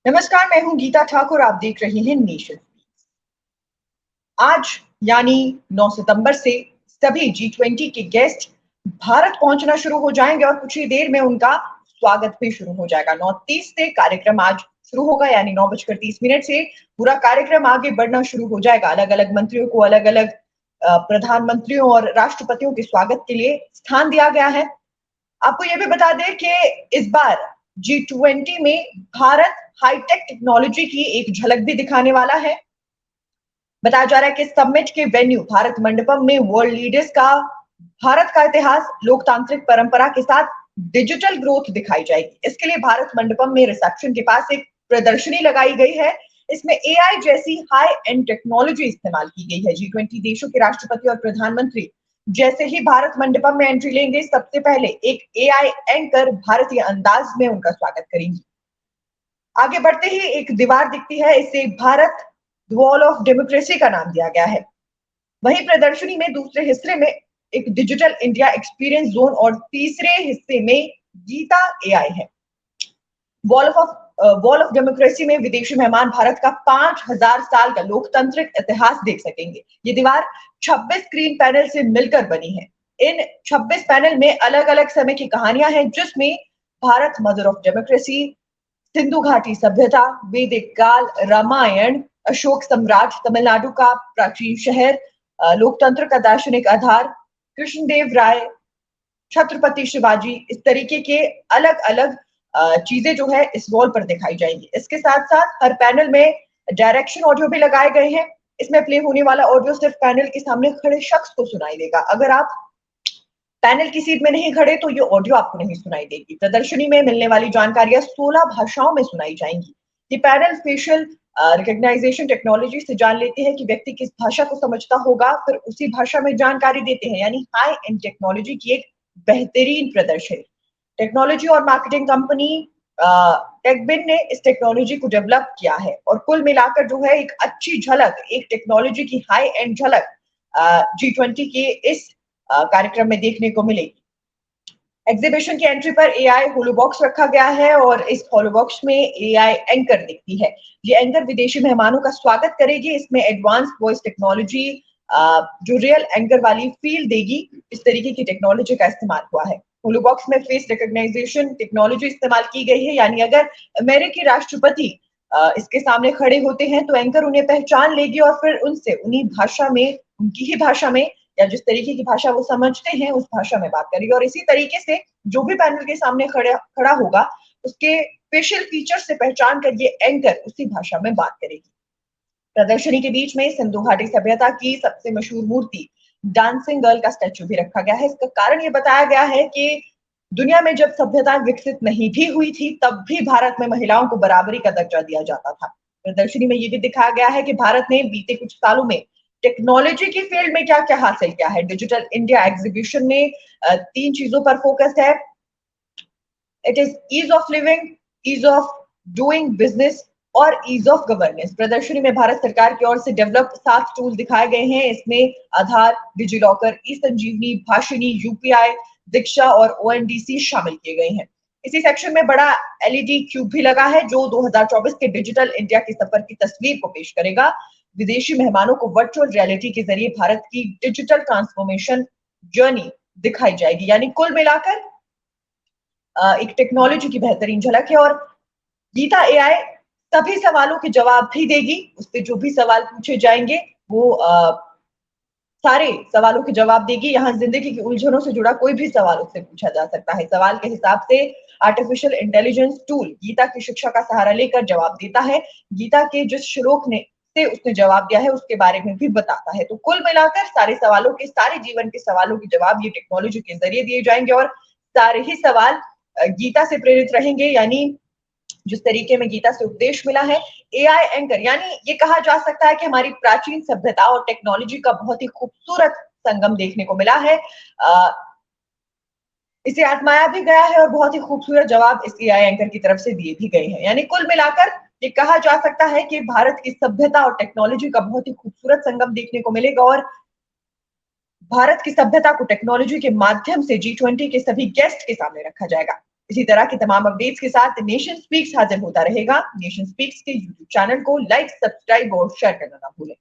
नमस्कार, मैं हूं गीता ठाकुर। आप देख रहे हैं नेशन। आज यानी 9 सितंबर से सभी G20 के गेस्ट भारत पहुंचना शुरू हो जाएंगे और कुछ ही देर में उनका स्वागत भी शुरू हो जाएगा। 9:30 से कार्यक्रम आज शुरू होगा, यानी 9:30 से पूरा कार्यक्रम आगे बढ़ना शुरू हो जाएगा। अलग अलग मंत्रियों को अलग अलग प्रधानमंत्रियों और राष्ट्रपतियों के स्वागत के लिए स्थान दिया गया है। आपको यह भी बता दें कि इस बार G20 में भारत हाईटेक टेक्नोलॉजी की एक झलक भी दिखाने वाला है। बताया जा रहा है कि समिट के वेन्यू भारत मंडपम में वर्ल्ड लीडर्स का भारत का इतिहास, लोकतांत्रिक परंपरा के साथ डिजिटल ग्रोथ दिखाई जाएगी। इसके लिए भारत मंडपम में रिसेप्शन के पास एक प्रदर्शनी लगाई गई है। इसमें एआई जैसी हाई एंड टेक्नोलॉजी इस्तेमाल की गई है। G20 देशों के राष्ट्रपति और प्रधानमंत्री जैसे ही भारत मंडपम में एंट्री लेंगे, सबसे पहले एक एआई एंकर भारतीय अंदाज में उनका स्वागत करेंगी। आगे बढ़ते ही एक दीवार दिखती है, इसे भारत वॉल ऑफ डेमोक्रेसी का नाम दिया गया है। वहीं प्रदर्शनी में दूसरे हिस्से में एक डिजिटल इंडिया एक्सपीरियंस जोन और तीसरे हिस्से में गीता एआई है। वॉल ऑफ डेमोक्रेसी में विदेशी मेहमान भारत का 5000 साल का लोकतांत्रिक इतिहास देख सकेंगे। ये दीवार 26 स्क्रीन पैनल से मिलकर बनी है। इन 26 पैनल में अलग अलग समय की कहानियां हैं, जिसमें Bharat mother of democracy, Sindhu घाटी सभ्यता, वैदिक काल, रामायण, अशोक सम्राट, तमिलनाडु का प्राचीन शहर, लोकतंत्र का दार्शनिक आधार, कृष्णदेव राय, छत्रपति शिवाजी, इस तरीके के अलग अलग चीजें जो है इस वॉल पर दिखाई जाएंगी। इसके साथ साथ हर पैनल में डायरेक्शन ऑडियो भी लगाए गए हैं। इसमें प्ले होने वाला ऑडियो सिर्फ पैनल के सामने खड़े शख्स को सुनाई देगा। अगर आप पैनल की सीट में नहीं खड़े तो ये ऑडियो आपको नहीं सुनाई देगी। प्रदर्शनी में मिलने वाली जानकारियां 16 भाषाओं में सुनाई जाएंगी। ये पैनल फेशियल रिकॉग्नाइजेशन टेक्नोलॉजी से जान लेते हैं कि व्यक्ति किस भाषा को समझता होगा, फिर उसी भाषा में जानकारी देते हैं, यानी हाई एंड टेक्नोलॉजी की एक बेहतरीन प्रदर्शनी। टेक्नोलॉजी और मार्केटिंग कंपनी टेकबिन ने इस टेक्नोलॉजी को डेवलप किया है और कुल मिलाकर जो है एक अच्छी झलक, एक टेक्नोलॉजी की हाई एंड झलक G20 के इस कार्यक्रम में देखने को मिलेगी। एग्जीबिशन की एंट्री पर एआई होलोबॉक्स रखा गया है और इस होलोबॉक्स में एआई एंकर दिखती है। ये एंकर विदेशी मेहमानों का स्वागत करेगी। इसमें एडवांस वॉइस टेक्नोलॉजी जो रियल एंकर वाली फील देगी, इस तरीके की टेक्नोलॉजी का इस्तेमाल हुआ है। होलोबॉक्स में फेस रिकॉग्नाइजेशन टेक्नोलॉजी इस्तेमाल की गई है, यानी अगर अमेरिकी राष्ट्रपति इसके सामने खड़े होते हैं तो एंकर उन्हें पहचान लेगी और फिर उनसे उन्हीं भाषा में, उनकी ही भाषा में या जिस तरीके की भाषा वो समझते हैं उस भाषा में बात करेगी। और इसी तरीके से जो भी पैनल के सामने खड़ा होगा उसके फेशियल फीचर से पहचान कर ये एंकर उसी भाषा में बात करेगी। प्रदर्शनी के बीच में सिंधु घाटी सभ्यता की सबसे मशहूर मूर्ति डांसिंग गर्ल का स्टैचू भी रखा गया है। इसका कारण ये बताया गया है कि दुनिया में जब सभ्यता विकसित नहीं भी हुई थी, तब भी भारत में महिलाओं को बराबरी का दर्जा दिया जाता था। प्रदर्शनी में ये भी दिखाया गया है कि भारत ने बीते कुछ सालों में टेक्नोलॉजी की फील्ड में क्या क्या हासिल किया है। डिजिटल इंडिया एग्जीबिशन में 3 चीजों पर फोकस है। It is ease of living, ease of doing business और ईज ऑफ गवर्नेंस। प्रदर्शनी में भारत सरकार की ओर से डेवलप 7 टूल दिखाए गए हैं। इसमें आधार, डिजिलॉकर, ई संजीवनी, भाषिनी, यूपीआई, दीक्षा और ओएनडीसी शामिल किए गए हैं। इसी सेक्शन में बड़ा एलईडी क्यूब भी लगा है जो 2024 के डिजिटल इंडिया के सफर की तस्वीर को पेश करेगा। विदेशी मेहमानों को वर्चुअल रियलिटी के जरिए भारत की डिजिटल ट्रांसफॉर्मेशन जर्नी दिखाई जाएगी। यानी कुल मिलाकर एक टेक्नोलॉजी की बेहतरीन झलक है। और गीता एआई सभी सवालों के जवाब भी देगी। उससे जो भी सवाल पूछे जाएंगे वो सारे सवालों के जवाब देगी। यहाँ जिंदगी की उलझनों से जुड़ा कोई भी सवाल उससे पूछा जा सकता है। सवाल के हिसाब से आर्टिफिशियल इंटेलिजेंस टूल गीता की शिक्षा का सहारा लेकर जवाब देता है। गीता के जिस श्लोक ने से उसने जवाब दिया है उसके बारे में भी बताता है। तो कुल मिलाकर सारे सवालों के, सारे जीवन के सवालों के जवाब ये टेक्नोलॉजी के जरिए दिए जाएंगे और सारे ही सवाल गीता से प्रेरित रहेंगे। यानी जिस तरीके में गीता से उपदेश मिला है, एआई एंकर, यानी ये कहा जा सकता है कि हमारी प्राचीन सभ्यता और टेक्नोलॉजी का बहुत ही खूबसूरत संगम देखने को मिला है। इसे आजमाया भी गया है और बहुत ही खूबसूरत जवाब इस एआई एंकर की तरफ से दिए भी गए हैं। यानी कुल मिलाकर ये कहा जा सकता है कि भारत की सभ्यता और टेक्नोलॉजी का बहुत ही खूबसूरत संगम देखने को मिलेगा और भारत की सभ्यता को टेक्नोलॉजी के माध्यम से G20 के सभी गेस्ट के सामने रखा जाएगा। इसी तरह की तमाम अपडेट्स के साथ नेशन स्पीक्स हाजिर होता रहेगा। नेशन स्पीक्स के यूट्यूब चैनल को लाइक, सब्सक्राइब और शेयर करना ना भूलें।